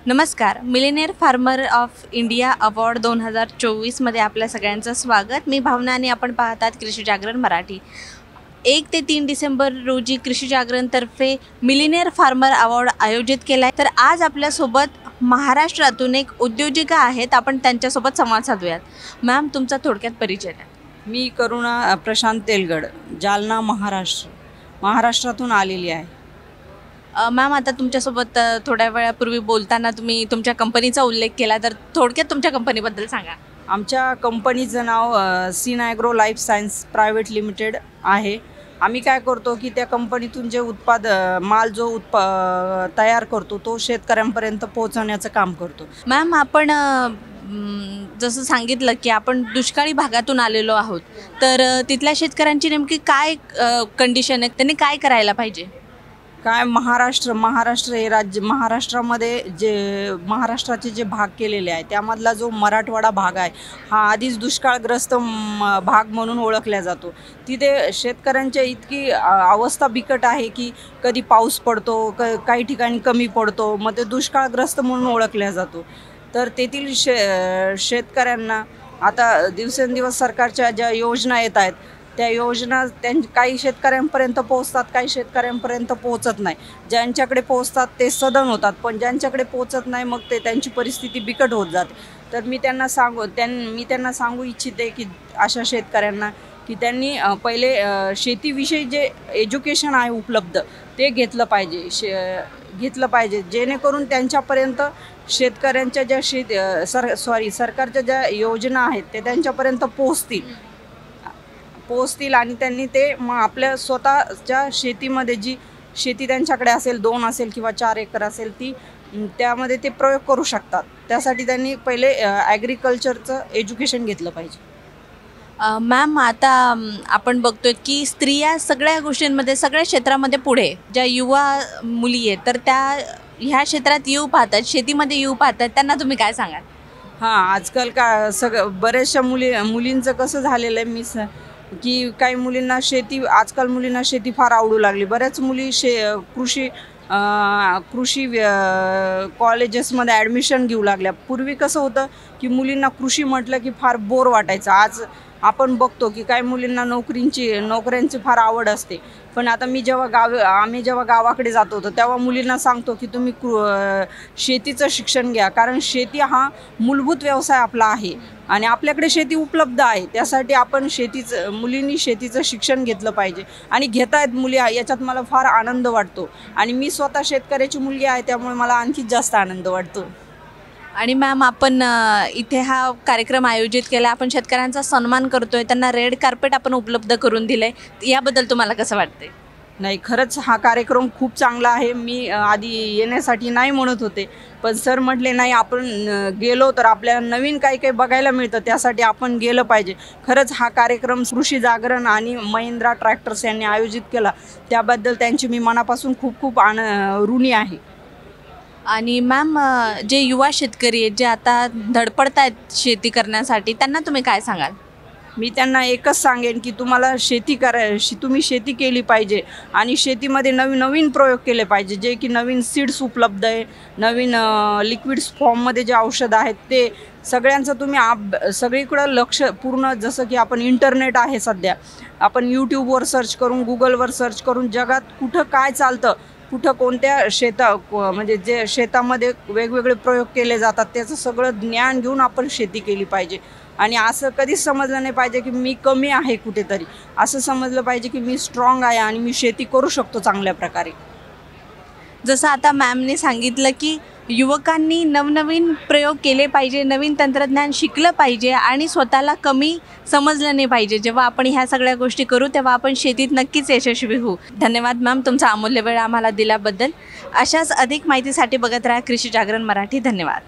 नमस्कार. Millionaire farmer of India award 2024मध्ये आपल्या सगळ्यांचं स्वागत. मी भावना आणि आपण पाहतात कृषी जागरण मराठी. 1 ते 3 डिसेंबर रोजी कृषी जागरणतर्फे मिलेनियर फार्मर अवॉर्ड आयोजित केला आहे. तर आज आपल्यासोबत महाराष्ट्रातून एक उद्योजिका आहेत. आपण त्यांच्यासोबत संवाद साधूयात. मॅम, तुमचा थोडक्यात परिचय द्या. मी करुणा प्रशांत तेलगड, जालना, महाराष्ट्रातून आलेली आहे. मॅम, आता तुमच्यासोबत थोड्या वेळापूर्वी बोलताना तुम्ही तुमच्या कंपनीचा उल्लेख केला, तर थोडक्यात तुमच्या कंपनीबद्दल सांगा. आमच्या कंपनीचं नाव Seen agro life science private limited आहे. आम्ही काय करतो की त्या कंपनीतून जे माल तयार करतो तो शेतकऱ्यांपर्यंत पोहोचवण्याचं काम करतो. मॅम, आपण जसं सांगितलं की आपण दुष्काळी भागातून आलेलो आहोत, तर तिथल्या शेतकऱ्यांची नेमकी काय कंडिशन आहे, त्यांनी काय करायला पाहिजे? काय महाराष्ट्र हे राज्य, महाराष्ट्राचे जे भाग केलेले आहे त्यामधला जो मराठवाडा भाग आहे हा आधीच दुष्काळग्रस्त भाग म्हणून ओळखला जातो. तिथे शेतकऱ्यांच्या इतकी अवस्था बिकट आहे की कधी पाऊस पडतो, काही ठिकाणी कमी पडतो, मग ते दुष्काळग्रस्त म्हणून ओळखला जातो. तर तेथील शेतकऱ्यांना आता दिवसेंदिवस सरकारच्या ज्या योजना येत आहेत त्या योजना काही शेतकऱ्यांपर्यंत पोहोचतात, काही शेतकऱ्यांपर्यंत पोहोचत नाही. ज्यांच्याकडे पोहोचतात ते सदन होतात, पण ज्यांच्याकडे पोहोचत नाही मग त्यांची परिस्थिती बिकट होत जाते. तर मी त्यांना सांगू इच्छिते की अशा शेतकऱ्यांना की त्यांनी पहिले शेतीविषयी जे एज्युकेशन आहे उपलब्ध ते घेतलं पाहिजे, जेणेकरून त्यांच्यापर्यंत शेतकऱ्यांच्या ज्या सरकारच्या ज्या योजना आहेत ते त्यांच्यापर्यंत पोहोचतील आणि त्यांनी ते मग आपल्या स्वतःच्या शेतीमध्ये जी शेती त्यांच्याकडे असेल, 2 असेल किंवा 4 एकर असेल, त्यामध्ये ते प्रयोग करू शकतात. त्यासाठी त्यांनी पहिले ॲग्रिकल्चरचं एज्युकेशन घेतलं पाहिजे. मॅम, आता आपण बघतोय की स्त्रिया सगळ्या गोष्टींमध्ये, सगळ्या क्षेत्रामध्ये पुढे, ज्या युवा मुली आहेत तर त्या ह्या क्षेत्रात येऊ पाहतात, शेतीमध्ये येऊ पाहतात, त्यांना तुम्ही काय सांगाल? आजकाल बऱ्याचशा मुलींचं कसं झालेलं आहे की काही मुलींना आजकाल मुलींना शेती फार आवडू लागली. बऱ्याच मुली कृषी कॉलेजेसमध्ये ॲडमिशन घेऊ लागल्या. पूर्वी कसं होतं की मुलींना कृषी म्हटलं की फार बोर वाटायचं. आज आपण बघतो की काही मुलींना नोकऱ्यांची फार आवड असते. पण आता आम्ही जेव्हा गावाकडे जात होतो तेव्हा मुलींना सांगतो की तुम्ही शेतीचं शिक्षण घ्या, कारण शेती हा मूलभूत व्यवसाय आपला आहे आणि आपल्याकडे शेती उपलब्ध आहे. त्यासाठी आपण मुलींनी शेतीचं शिक्षण घेतलं पाहिजे आणि घेतायत मुली, याच्यात मला फार आनंद वाटतो. आणि मी स्वतः शेतकऱ्याची मुलगी आहे त्यामुळे मला आणखीच जास्त आनंद वाटतो. आणि मॅम, आपण इथे हा कार्यक्रम आयोजित केला, आपण शेतकऱ्यांचा सन्मान करतोय, त्यांना रेड कार्पेट आपण उपलब्ध करून दिलं आहे, याबद्दल तुम्हाला कसं वाटते? नाही, खरंच हा कार्यक्रम खूप चांगला आहे. मी आधी येण्यासाठी नाही म्हणत होते, पण सर म्हटले नाही, आपण गेलो तर आपल्याला नवीन काही बघायला मिळतं, त्यासाठी आपण गेलं पाहिजे. खरंच हा कार्यक्रम कृषी जागरण आणि महिंद्रा ट्रॅक्टर्स यांनी आयोजित केला, त्याबद्दल त्यांची मी मनापासून खूप ऋणी आहे. आणि मॅम, जे युवा शेतकरी आहेत, जे आता धडपडत आहेत शेती करण्यासाठी, त्यांना तुम्ही काय सांगाल? मी त्यांना एकच सांगेन की तुम्हाला तुम्ही शेती केली पाहिजे आणि शेतीमध्ये नवीन प्रयोग केले पाहिजे, जे की नवीन सीड्स उपलब्ध आहे, नवीन लिक्विड्स फॉर्ममध्ये जे औषधं आहेत ते सगळ्यांचं तुम्ही सगळीकडं लक्ष पूर्ण, जसं की आपण इंटरनेट आहे सध्या, आपण यूट्यूबवर सर्च करून, गुगलवर सर्च करून जगात कुठं काय चालतं, कुठं कोणत्या म्हणजे जे शेतामध्ये वेगवेगळे प्रयोग केले जातात त्याचं सगळं ज्ञान घेऊन आपण शेती केली पाहिजे. आणि असं कधीच समजलं नाही पाहिजे की मी कमी आहे कुठेतरी, असं समजलं पाहिजे की मी स्ट्रॉंग आहे आणि मी शेती करू शकतो चांगल्या प्रकारे. जसं आता मॅमने सांगितलं की युवकांनी नवनवीन प्रयोग केले पाहिजे, नवीन तंत्रज्ञान शिकलं पाहिजे आणि स्वतःला कमी समजलं नाही पाहिजे. जेव्हा आपण ह्या सगळ्या गोष्टी करू तेव्हा आपण शेतीत नक्कीच यशस्वी होऊ. धन्यवाद मॅम, तुमचा अमूल्य वेळ आम्हाला दिल्याबद्दल. अशाच अधिक माहितीसाठी बघत राहा कृषी जागरण मराठी. धन्यवाद.